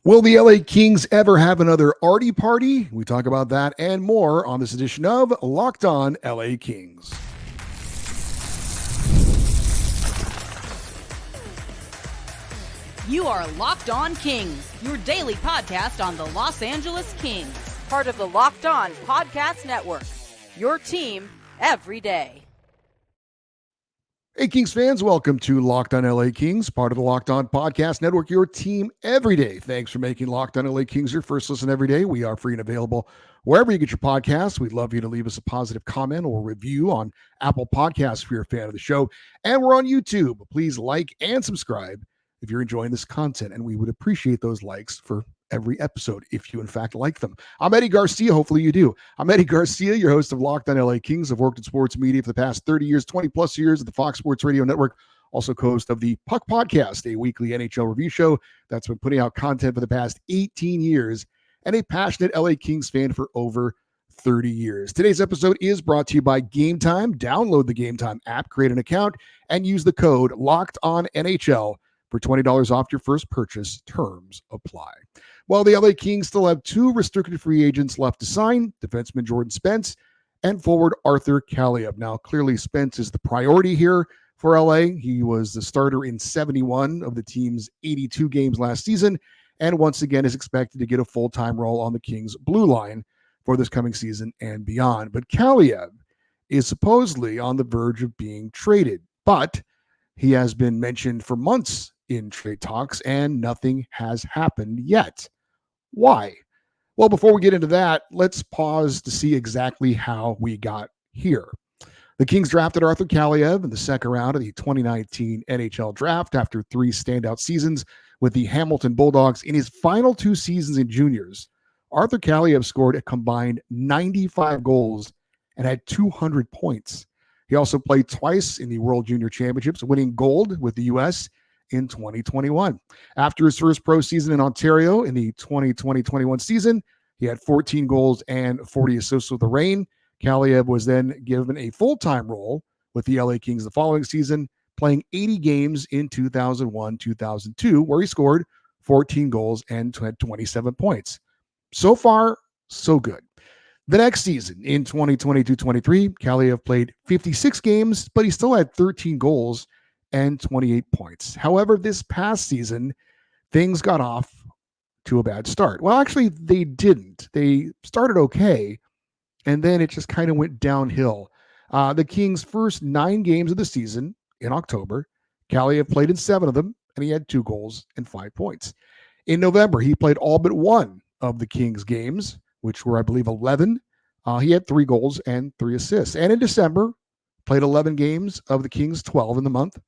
Will the LA Kings ever have another Artie party? We talk about that and more on this edition of Locked On LA Kings. You are Locked On Kings, your daily podcast on the Los Angeles Kings, part of the Locked On Podcast Network, your team every day. Hey, Kings fans, welcome to Locked On LA Kings, part of the Locked On Podcast Network, your team every day. Thanks for making Locked On LA Kings your first listen every day. We are free and available wherever you get your podcasts. We'd love you to leave us a positive comment or review on Apple Podcasts if you're a fan of the show. And we're on YouTube. Please like and subscribe if you're enjoying this content, and we would appreciate those likes for every episode if you in fact like them. I'm Eddie Garcia. Hopefully you do. I'm Eddie Garcia, your host of Locked On LA Kings. I've worked in sports media for the past 30 years, 20 plus years at the Fox Sports Radio Network. Also co-host of the Puck Podcast, a weekly NHL review show that's been putting out content for the past 18 years, and a passionate LA Kings fan for over 30 years. Today's episode is brought to you by Gametime. Download the Gametime app, create an account, and use the code LOCKEDONNHL for $20 off your first purchase. Terms apply. Well, the LA Kings still have two restricted free agents left to sign, defenseman Jordan Spence and forward Arthur Kaliyev. Now, clearly Spence is the priority here for LA. He was the starter in 71 of the team's 82 games last season, and once again is expected to get a full-time role on the Kings' blue line for this coming season and beyond. But Kaliyev is supposedly on the verge of being traded, but he has been mentioned for months in trade talks, and nothing has happened yet. Why? Well, before we get into that, let's pause to see exactly how we got here. The Kings drafted Arthur Kaliyev in the second round of the 2019 NHL draft after three standout seasons with the Hamilton Bulldogs. In his final two seasons in juniors, Arthur Kaliyev scored a combined 95 goals and had 200 points. He also played twice in the World Junior Championships, winning gold with the U.S. in 2021. After his first pro season in Ontario in the 2020-21 season, he had 14 goals and 40 assists with the Reign. Kaliyev was then given a full-time role with the LA Kings the following season, playing 80 games in 2001-2002, where he scored 14 goals and had 27 points. So far, so good. The next season, in 2022-23, Kaliyev played 56 games, but he still had 13 goals and 28 points. However, this past season, things got off to a bad start. Well, actually, they didn't. They started okay, and then it just kind of went downhill. The Kings' first 9 games of the season in October, Kaliyev played in 7 of them, and he had 2 goals and 5 points. In November, he played all but 1 of the Kings' games, which were, I believe, 11. He had 3 goals and 3 assists. And in December, played 11 games of the Kings' 12 in the month,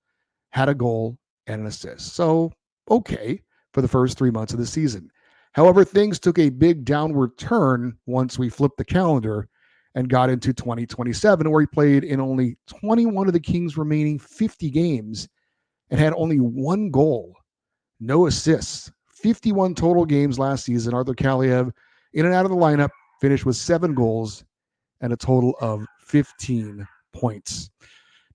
had a goal and an assist. So, okay, for the first 3 months of the season. However, things took a big downward turn once we flipped the calendar and got into 2027, where he played in only 21 of the Kings' remaining 50 games and had only 1 goal, no assists. 51 total games last season. Arthur Kaliyev, in and out of the lineup, finished with 7 goals and a total of 15 points.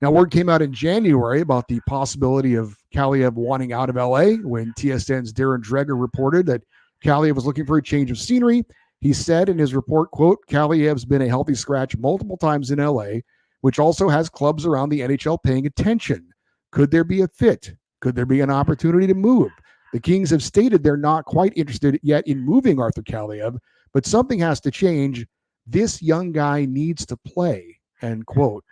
Now, word came out in January about the possibility of Kaliyev wanting out of LA when TSN's Darren Dreger reported that Kaliyev was looking for a change of scenery. He said in his report, quote, Kaliyev's been a healthy scratch multiple times in LA, which also has clubs around the NHL paying attention. Could there be a fit? Could there be an opportunity to move? The Kings have stated they're not quite interested yet in moving Arthur Kaliyev, but something has to change. This young guy needs to play, end quote.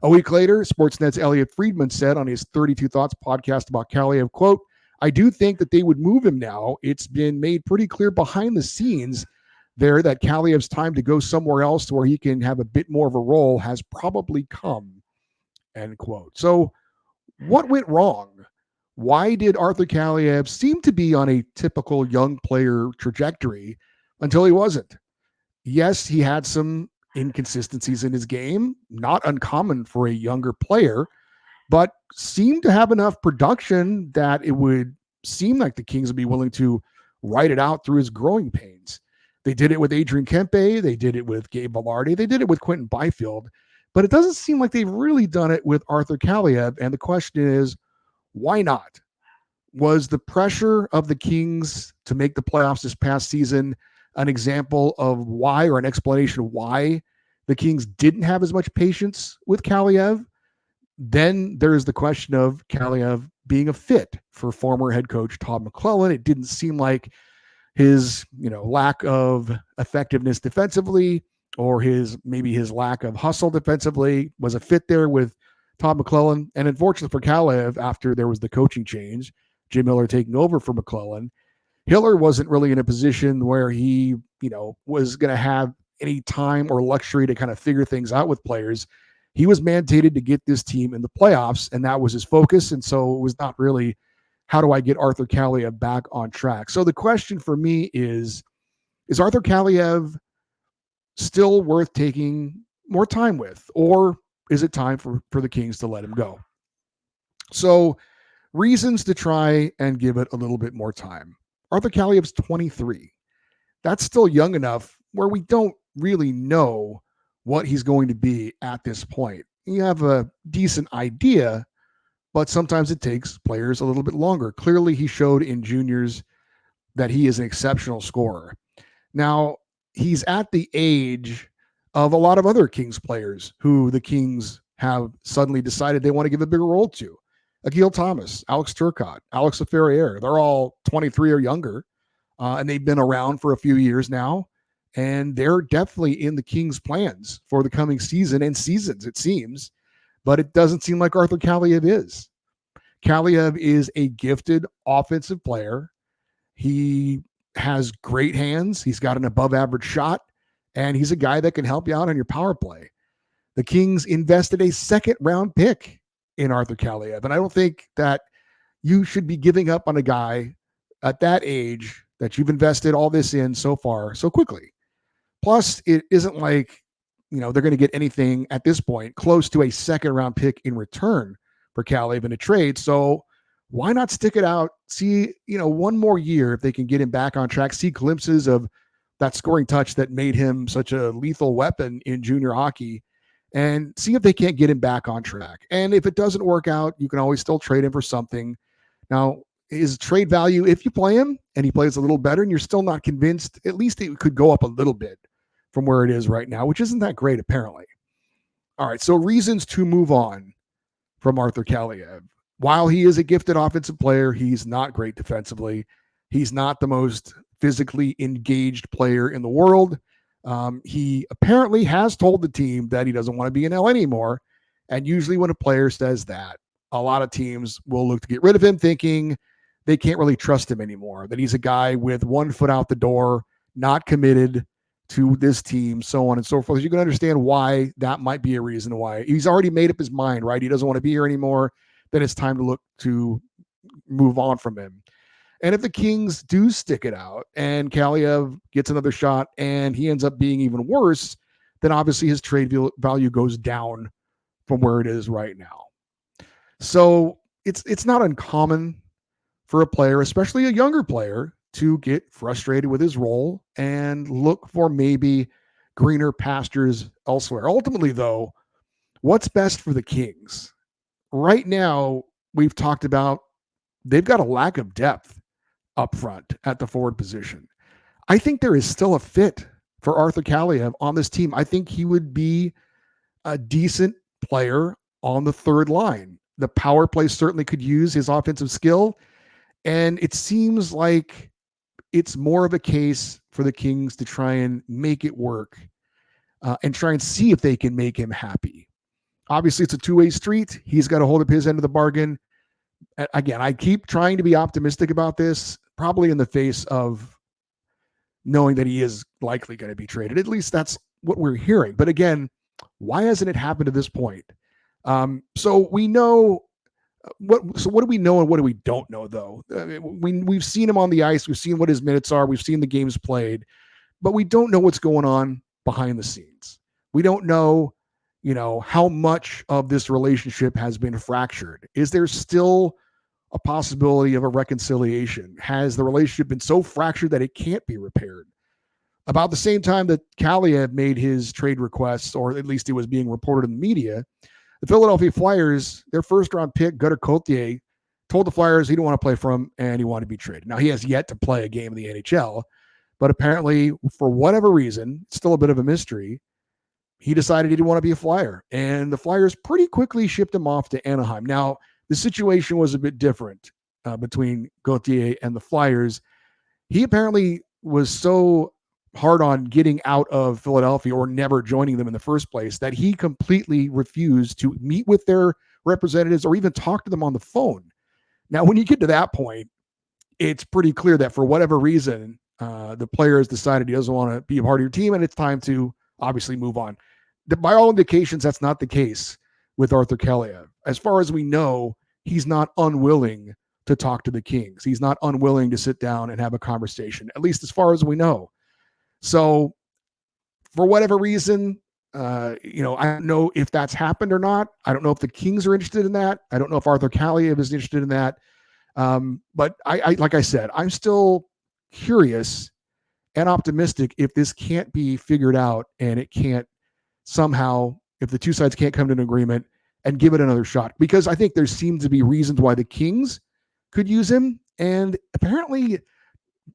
A week later, Sportsnet's Elliot Friedman said on his 32 Thoughts podcast about Kaliyev, quote, I do think that they would move him now. It's been made pretty clear behind the scenes there that Kaliyev's time to go somewhere else where he can have a bit more of a role has probably come, end quote. So what went wrong? Why did Arthur Kaliyev seem to be on a typical young player trajectory until he wasn't? Yes, he had some inconsistencies in his game, not uncommon for a younger player, but seemed to have enough production that it would seem like the Kings would be willing to ride it out through his growing pains. They did it with Adrian Kempe. They did it with Gabe Vilardi. They did it with Quentin Byfield. But it doesn't seem like they've really done it with Arthur Kaliyev. And the question is, why not? Was the pressure of the Kings to make the playoffs this past season an example of why, or an explanation of why the Kings didn't have as much patience with Kaliyev? Then there's the question of Kaliyev being a fit for former head coach Todd McClellan. It didn't seem like his, lack of effectiveness defensively, or maybe his lack of hustle defensively, was a fit there with Todd McClellan. And unfortunately for Kaliyev, after there was the coaching change, Jim Miller taking over for McClellan, Hiller wasn't really in a position where he, was going to have any time or luxury to kind of figure things out with players. He was mandated to get this team in the playoffs, and that was his focus. And so it was not really, how do I get Arthur Kaliyev back on track? So the question for me is Arthur Kaliyev still worth taking more time with, or is it time for the Kings to let him go? So reasons to try and give it a little bit more time. Arthur Kaliyev's 23. That's still young enough where we don't really know what he's going to be at this point. You have a decent idea, but sometimes it takes players a little bit longer. Clearly, he showed in juniors that he is an exceptional scorer. Now, he's at the age of a lot of other Kings players who the Kings have suddenly decided they want to give a bigger role to. Akil Thomas, Alex Turcotte, Alex Ferrier, they're all 23 or younger, and they've been around for a few years now, and they're definitely in the Kings' plans for the coming season and seasons, it seems, but it doesn't seem like Arthur Kaliyev is. Kaliyev is a gifted offensive player. He has great hands. He's got an above-average shot, and he's a guy that can help you out on your power play. The Kings invested a second-round pick in Arthur Kaliyev, and I don't think that you should be giving up on a guy at that age that you've invested all this in so far so quickly. Plus, it isn't like, they're going to get anything at this point close to a second-round pick in return for Kaliyev in a trade. So why not stick it out? See, one more year if they can get him back on track, see glimpses of that scoring touch that made him such a lethal weapon in junior hockey, and see if they can't get him back on track. And if it doesn't work out, you can always still trade him for something. Now, his trade value, if you play him and he plays a little better and you're still not convinced, at least it could go up a little bit from where it is right now, which isn't that great apparently. All right, so reasons to move on from Arthur Kaliyev. While he is a gifted offensive player, he's not great defensively. He's not the most physically engaged player in the world. He apparently has told the team that he doesn't want to be in L anymore. And usually when a player says that, a lot of teams will look to get rid of him, thinking they can't really trust him anymore, that he's a guy with one foot out the door, not committed to this team, so on and so forth. You can understand why that might be a reason why. He's already made up his mind, right? He doesn't want to be here anymore. Then it's time to look to move on from him. And if the Kings do stick it out and Kaliyev gets another shot and he ends up being even worse, then obviously his trade value goes down from where it is right now. So it's not uncommon for a player, especially a younger player, to get frustrated with his role and look for maybe greener pastures elsewhere. Ultimately, though, what's best for the Kings? Right now, we've talked about they've got a lack of depth up front at the forward position. I think there is still a fit for Arthur Kaliyev on this team. I think he would be a decent player on the third line. The power play certainly could use his offensive skill, and it seems like it's more of a case for the Kings to try and make it work and try and see if they can make him happy. Obviously, it's a two-way street. He's got to hold up his end of the bargain. Again, I keep trying to be optimistic about this, probably in the face of knowing that he is likely going to be traded. At least that's what we're hearing. But again, why hasn't it happened to this point? So we know what do we know and what do we don't know, though? We've seen him on the ice. We've seen what his minutes are. We've seen the games played, but we don't know what's going on behind the scenes. We don't know, how much of this relationship has been fractured. Is there still a possibility of a reconciliation? Has the relationship been so fractured that it can't be repaired? About the same time that Kaliyev made his trade requests, or at least it was being reported in the media, the Philadelphia Flyers, their first-round pick, Gutter Cotier, told the Flyers he didn't want to play for him and he wanted to be traded. Now, he has yet to play a game in the NHL, but apparently, for whatever reason, it's still a bit of a mystery, he decided he didn't want to be a Flyer. And the Flyers pretty quickly shipped him off to Anaheim. Now, the situation was a bit different between Gauthier and the Flyers. He apparently was so hard on getting out of Philadelphia or never joining them in the first place that he completely refused to meet with their representatives or even talk to them on the phone. Now, when you get to that point, it's pretty clear that for whatever reason, the player has decided he doesn't want to be a part of your team, and it's time to obviously move on. By all indications, that's not the case with Arthur Kaliyev. As far as we know, he's not unwilling to talk to the Kings. He's not unwilling to sit down and have a conversation, at least as far as we know. So for whatever reason, I don't know if that's happened or not. I don't know if the Kings are interested in that. I don't know if Arthur Kaliyev is interested in that. But I like I said, I'm still curious and optimistic if this can't be figured out and it can't somehow, if the two sides can't come to an agreement and give it another shot. Because I think there seems to be reasons why the Kings could use him. And apparently,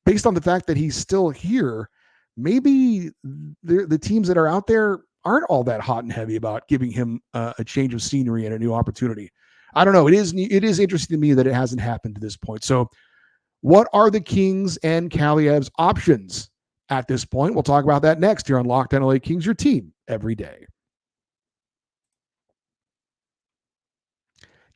based on the fact that he's still here, maybe the teams that are out there aren't all that hot and heavy about giving him a change of scenery and a new opportunity. I don't know. It is interesting to me that it hasn't happened to this point. So what are the Kings and Kaliyev's options at this point? We'll talk about that next here on Locked On LA Kings, your team every day.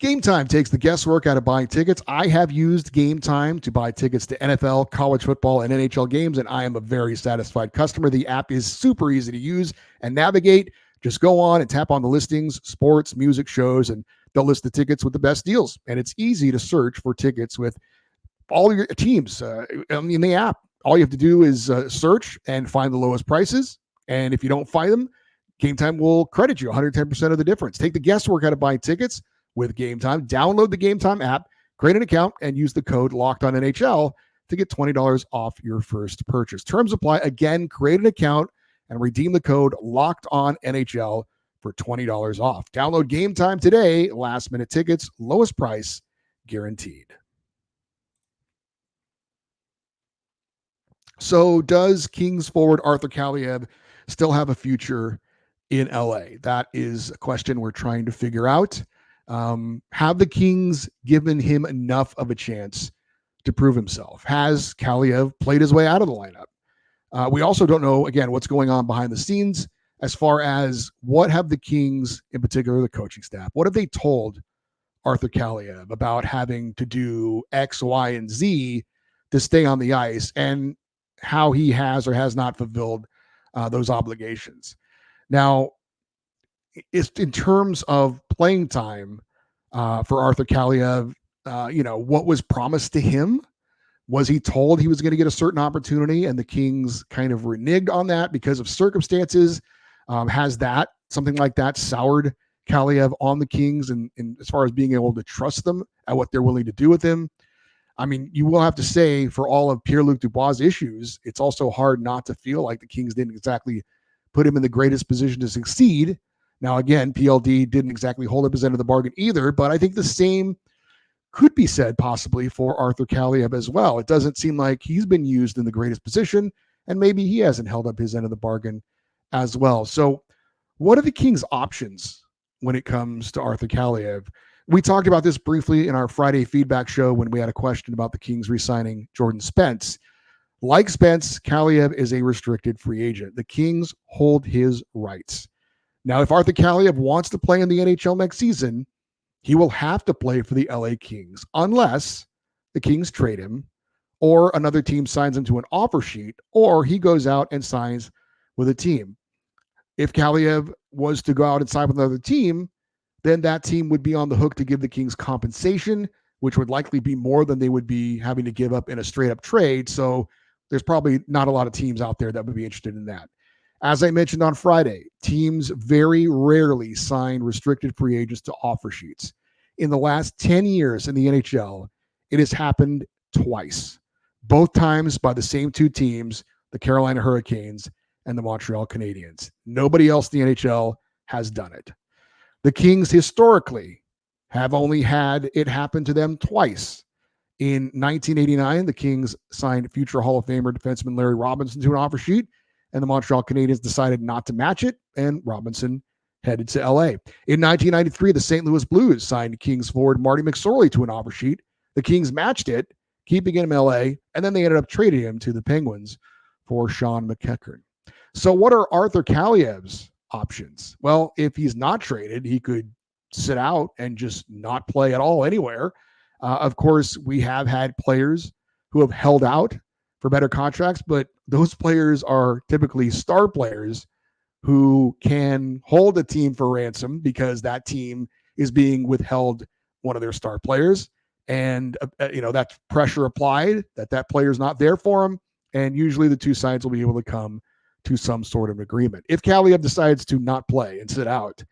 Gametime takes the guesswork out of buying tickets. I have used Gametime to buy tickets to NFL, college football, and NHL games, and I am a very satisfied customer. The app is super easy to use and navigate. Just go on and tap on the listings, sports, music, shows, and they'll list the tickets with the best deals. And it's easy to search for tickets with all your teams in the app. All you have to do is search and find the lowest prices. And if you don't find them, Gametime will credit you 110% of the difference. Take the guesswork out of buying tickets with Gametime. Download the Gametime app, create an account, and use the code LOCKEDONNHL to get $20 off your first purchase. Terms apply. Again, create an account and redeem the code LOCKEDONNHL for $20 off. Download Gametime today. Last-minute tickets, lowest price guaranteed. So does Kings forward Arthur Kaliyev still have a future in LA? That is a question we're trying to figure out. Have the Kings given him enough of a chance to prove himself? Has Kaliyev played his way out of the lineup? We also don't know, again, what's going on behind the scenes as far as what have the Kings, in particular the coaching staff, what have they told Arthur Kaliyev about having to do X, Y, and Z to stay on the ice, and how he has or has not fulfilled those obligations. Now, it's in terms of playing time for Arthur Kaliyev, what was promised to him? Was he told he was going to get a certain opportunity and the Kings kind of reneged on that because of circumstances? Has that, something like that, soured Kaliyev on the Kings and as far as being able to trust them at what they're willing to do with him? I mean, you will have to say, for all of Pierre-Luc Dubois' issues, it's also hard not to feel like the Kings didn't exactly put him in the greatest position to succeed. Now, again, PLD didn't exactly hold up his end of the bargain either, but I think the same could be said possibly for Arthur Kaliyev as well. It doesn't seem like he's been used in the greatest position, and maybe he hasn't held up his end of the bargain as well. So what are the Kings' options when it comes to Arthur Kaliyev? We talked about this briefly in our Friday feedback show when we had a question about the Kings re-signing Jordan Spence. Like Spence, Kaliyev is a restricted free agent. The Kings hold his rights. Now, if Arthur Kaliyev wants to play in the NHL next season, he will have to play for the LA Kings unless the Kings trade him or another team signs him to an offer sheet or he goes out and signs with a team. If Kaliyev was to go out and sign with another team, then that team would be on the hook to give the Kings compensation, which would likely be more than they would be having to give up in a straight-up trade. So there's probably not a lot of teams out there that would be interested in that. As I mentioned on Friday, teams very rarely sign restricted free agents to offer sheets. In the last 10 years in the NHL, it has happened twice, both times by the same two teams, the Carolina Hurricanes and the Montreal Canadiens. Nobody else in the NHL has done it. The Kings historically have only had it happen to them twice. In 1989, the Kings signed future Hall of Famer defenseman Larry Robinson to an offer sheet, and the Montreal Canadiens decided not to match it, and Robinson headed to LA. In 1993, the St. Louis Blues signed Kings forward Marty McSorley to an offer sheet. The Kings matched it, keeping him in LA, and then they ended up trading him to the Penguins for Sean McEachern. So what are Arthur Kaliyev's options? Well, if he's not traded, he could sit out and just not play at all anywhere. Of course, we have had players who have held out for better contracts, but those players are typically star players who can hold a team for ransom because that team is being withheld one of their star players. And, that pressure applied that player is not there for him. And usually the two sides will be able to come to some sort of agreement. If Kaliyev decides to not play and sit out,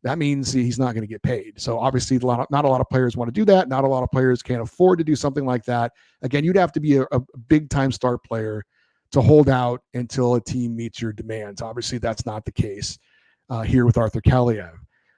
that means he's not going to get paid. So obviously not a lot of players want to do that. Not a lot of players can afford to do something like that. Again, you'd have to be a big time star player to hold out until a team meets your demands. Obviously that's not the case here with Arthur Kaliyev.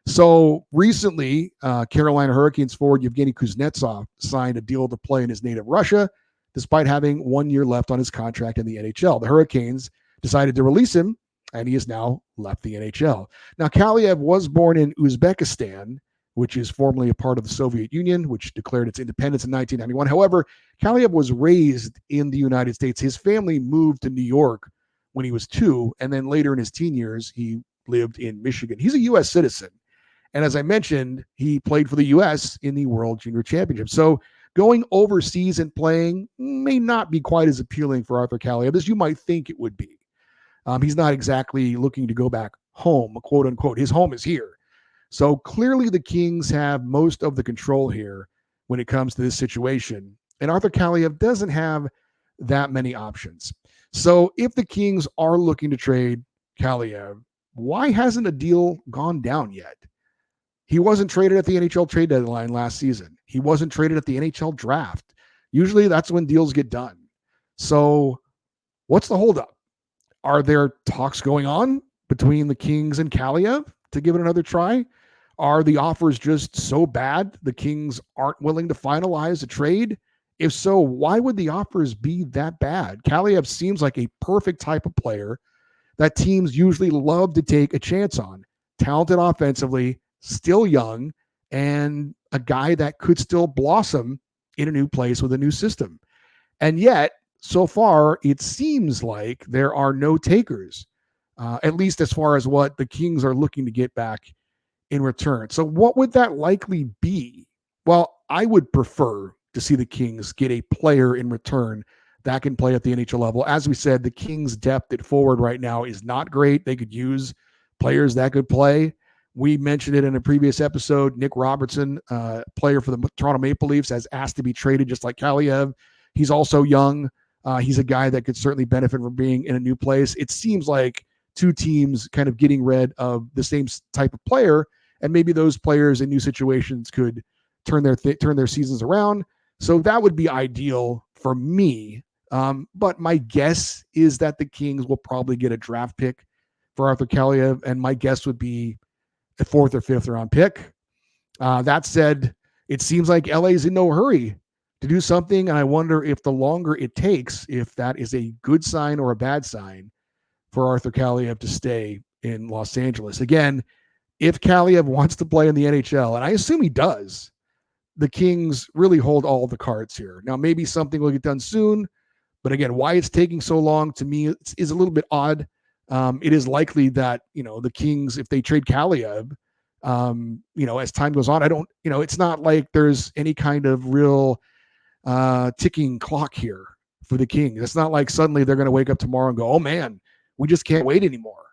So recently, Carolina Hurricanes forward Yevgeny Kuznetsov signed a deal to play in his native Russia, despite having 1 year left on his contract in the NHL. The Hurricanes decided to release him, and he has now left the NHL. Now, Kaliyev was born in Uzbekistan, which is formerly a part of the Soviet Union, which declared its independence in 1991. However, Kaliyev was raised in the United States. His family moved to New York when he was 2, and then later in his teen years, he lived in Michigan. He's a U.S. citizen. And as I mentioned, he played for the U.S. in the World Junior Championship. So going overseas and playing may not be quite as appealing for Arthur Kaliyev as you might think it would be. He's not exactly looking to go back home, quote unquote. His home is here. So clearly the Kings have most of the control here when it comes to this situation. And Arthur Kaliyev doesn't have that many options. So if the Kings are looking to trade Kaliyev, why hasn't a deal gone down yet? He wasn't traded at the NHL trade deadline last season. He wasn't traded at the NHL draft. Usually that's when deals get done. So what's the holdup? Are there talks going on between the Kings and Kaliyev to give it another try? Are the offers just so bad the Kings aren't willing to finalize a trade? If so, why would the offers be that bad? Kaliyev seems like a perfect type of player that teams usually love to take a chance on. Talented offensively, still young, and a guy that could still blossom in a new place with a new system. And yet, so far, it seems like there are no takers, at least as far as what the Kings are looking to get back in return. So what would that likely be? Well, I would prefer to see the Kings get a player in return that can play at the NHL level. As we said, the Kings' depth at forward right now is not great. They could use players that could play. We mentioned it in a previous episode. Nick Robertson, player for the Toronto Maple Leafs, has asked to be traded just like Kaliyev. He's also young. He's a guy that could certainly benefit from being in a new place. It seems like two teams kind of getting rid of the same type of player, and maybe those players in new situations could turn their seasons around. So that would be ideal for me. But my guess is that the Kings will probably get a draft pick for Arthur Kaliyev, and my guess would be a 4th or 5th round pick. That said, it seems like LA is in no hurry to do something, and I wonder if the longer it takes, if that is a good sign or a bad sign for Arthur Kaliyev to stay in Los Angeles. Again, if Kaliyev wants to play in the NHL, and I assume he does, the Kings really hold all the cards here. Now, maybe something will get done soon, but again, why it's taking so long to me is a little bit odd. It is likely that, the Kings, if they trade Kaliyev, as time goes on, it's not like there's any kind of real ticking clock here for the Kings. It's not like suddenly they're going to wake up tomorrow and go, oh man, we just can't wait anymore.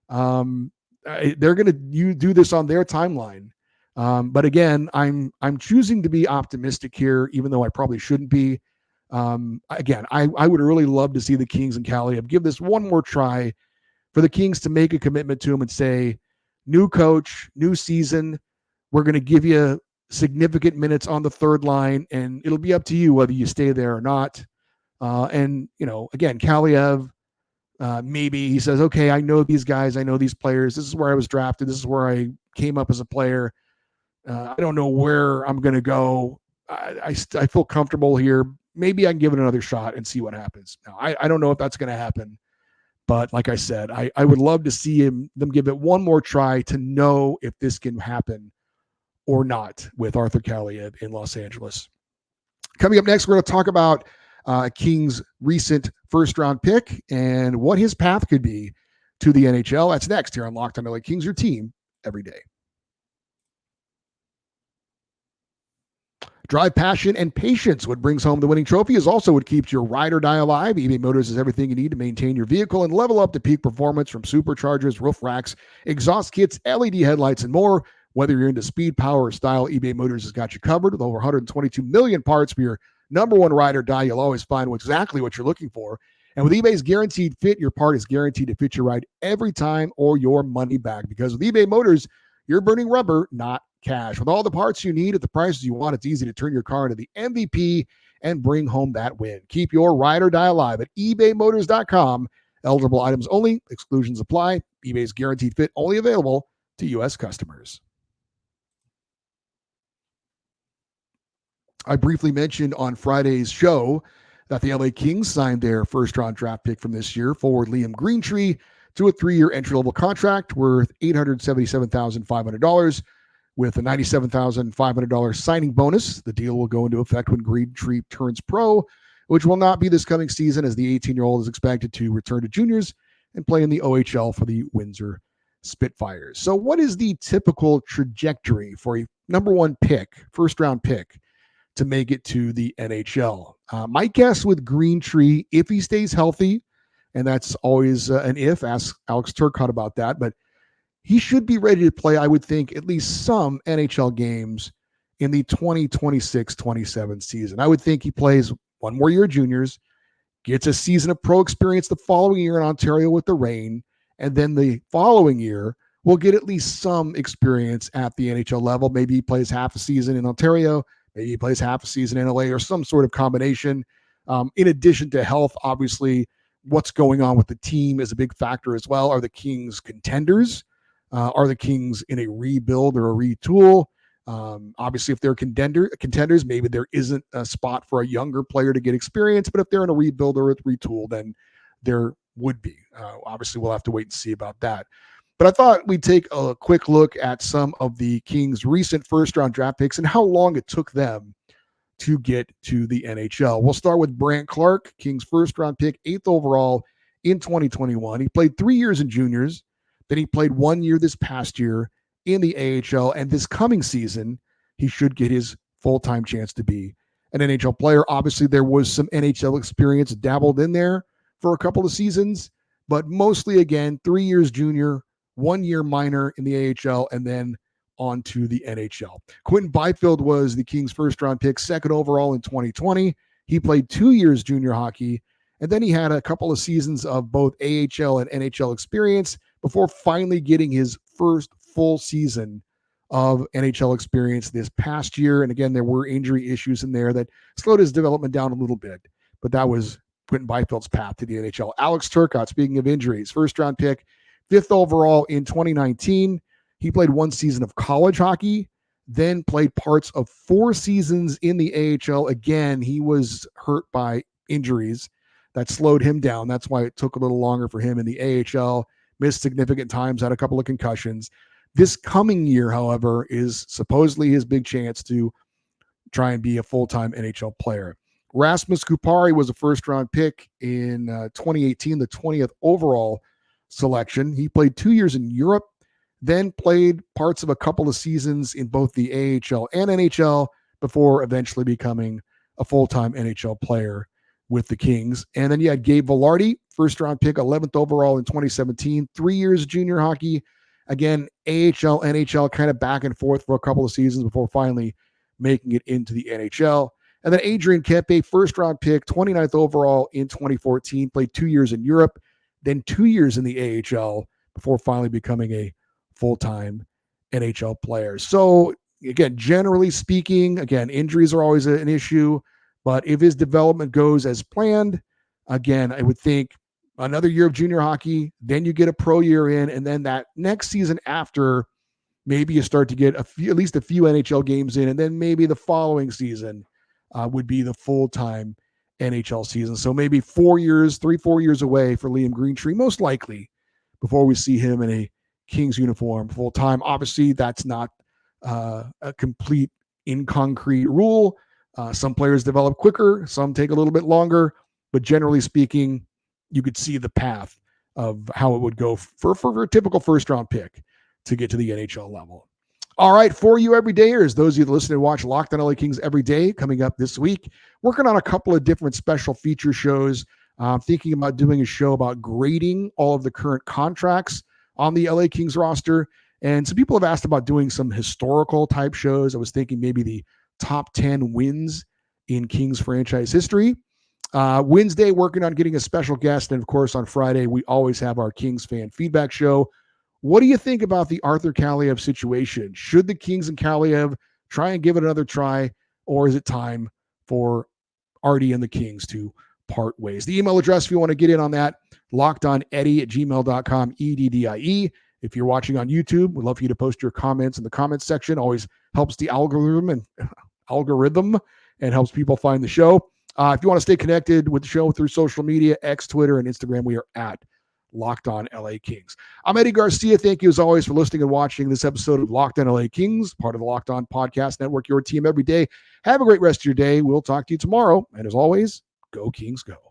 They're going to do this on their timeline. But again, I'm choosing to be optimistic here, even though I probably shouldn't be. Again, I would really love to see the Kings and Kaliyev give this one more try, for the Kings to make a commitment to him and say, new coach, new season, we're going to give you significant minutes on the third line, and it'll be up to you whether you stay there or not. Again, Kaliyev, maybe he says, okay, I know these guys, I know these players. This is where I was drafted. This is where I came up as a player. I don't know where I'm going to go. I feel comfortable here. Maybe I can give it another shot and see what happens. Now, I don't know if that's going to happen. But like I said, I would love to see them give it one more try to know if this can happen or not with Arthur Kaliyev in Los Angeles. Coming up next, we're going to talk about King's recent first-round pick and what his path could be to the NHL. That's next here on Locked On LA Kings, your team every day. Drive passion and patience. What brings home the winning trophy is also what keeps your ride or die alive. eBay Motors is everything you need to maintain your vehicle and level up to peak performance, from superchargers, roof racks, exhaust kits, LED headlights, and more. Whether you're into speed, power, or style, eBay Motors has got you covered. With over 122 million parts for your number one ride or die, you'll always find exactly what you're looking for. And with eBay's guaranteed fit, your part is guaranteed to fit your ride every time or your money back. Because with eBay Motors, you're burning rubber, not cash. With all the parts you need at the prices you want, it's easy to turn your car into the MVP and bring home that win. Keep your ride or die alive at ebaymotors.com. Eligible items only. Exclusions apply. eBay's guaranteed fit only available to U.S. customers. I briefly mentioned on Friday's show that the LA Kings signed their first-round draft pick from this year, forward Liam Greentree, to a 3-year entry-level contract worth $877,500 with a $97,500 signing bonus. The deal will go into effect when Greentree turns pro, which will not be this coming season, as the 18-year-old is expected to return to juniors and play in the OHL for the Windsor Spitfires. So what is the typical trajectory for a number one pick, first-round pick, to make it to the NHL? My guess with Greentree, if he stays healthy, and that's always an if, ask Alex Turcotte about that, but he should be ready to play, I would think, at least some NHL games in the 2026-27 season. I would think he plays one more year of juniors, gets a season of pro experience the following year in Ontario with the Reign, and then the following year will get at least some experience at the NHL level. Maybe he plays half a season in Ontario, maybe he plays half a season in LA, or some sort of combination. In addition to health, obviously, what's going on with the team is a big factor as well. Are the Kings contenders? Are the Kings in a rebuild or a retool? Obviously, if they're contenders, maybe there isn't a spot for a younger player to get experience. But if they're in a rebuild or a retool, then there would be. Obviously, we'll have to wait and see about that. But I thought we'd take a quick look at some of the Kings' recent first-round draft picks and how long it took them to get to the NHL. We'll start with Brandt Clarke, Kings' first-round pick, 8th overall in 2021. He played 3 years in juniors. Then he played 1 year this past year in the AHL, and this coming season, he should get his full-time chance to be an NHL player. Obviously, there was some NHL experience dabbled in there for a couple of seasons, but mostly, again, 3 years junior, 1 year minor in the AHL, and then on to the NHL. Quinton Byfield was the Kings' first-round pick, 2nd overall in 2020. He played 2 years junior hockey, and then he had a couple of seasons of both AHL and NHL experience before finally getting his first full season of NHL experience this past year. And again, there were injury issues in there that slowed his development down a little bit, but that was Quinton Byfield's path to the NHL. Alex Turcotte, speaking of injuries, first-round pick, 5th overall in 2019. He played 1 season of college hockey, then played parts of 4 seasons in the AHL. Again, he was hurt by injuries that slowed him down. That's why it took a little longer for him in the AHL. Missed significant times, had a couple of concussions. This coming year, however, is supposedly his big chance to try and be a full-time NHL player. Rasmus Kupari was a first-round pick in 2018, the 20th overall selection. He played 2 years in Europe, then played parts of a couple of seasons in both the AHL and NHL before eventually becoming a full-time NHL player with the Kings. And then you had Gabe Vilardi, first-round pick, 11th overall in 2017, 3 years junior hockey. Again, AHL, NHL, kind of back and forth for a couple of seasons before finally making it into the NHL. And then Adrian Kempe, first-round pick, 29th overall in 2014, played 2 years in Europe, then 2 years in the AHL before finally becoming a full-time NHL player. So, again, generally speaking, again, injuries are always an issue. But if his development goes as planned, again, I would think another year of junior hockey, then you get a pro year in, and then that next season after, maybe you start to get at least a few NHL games in, and then maybe the following season would be the full-time NHL season. So maybe 4 years, 3-4 years away for Liam Greentree, most likely, before we see him in a Kings uniform full-time. Obviously, that's not a complete in concrete rule. Some players develop quicker, some take a little bit longer, but generally speaking, you could see the path of how it would go for a typical first-round pick to get to the NHL level. All right, for you everydayers, those of you that listen and watch Locked On LA Kings every day, coming up this week, working on a couple of different special feature shows. Thinking about doing a show about grading all of the current contracts on the LA Kings roster. And some people have asked about doing some historical type shows. I was thinking maybe the top 10 wins in Kings franchise history. Wednesday, working on getting a special guest. And of course, on Friday, we always have our Kings fan feedback show. What do you think about the Arthur Kaliyev situation? Should the Kings and Kaliyev try and give it another try, or is it time for Artie and the Kings to part ways? The email address, if you want to get in on that, lockedoneddie@gmail.com, EDDIE. If you're watching on YouTube, we'd love for you to post your comments in the comments section. Always helps the algorithm and helps people find the show. If you want to stay connected with the show through social media, X, Twitter, and Instagram, we are at Locked On LA Kings. I'm Eddie Garcia. Thank you as always for listening and watching this episode of Locked On LA Kings, part of the Locked On Podcast Network, your team every day. Have a great rest of your day. We'll talk to you tomorrow. And as always, go Kings, go.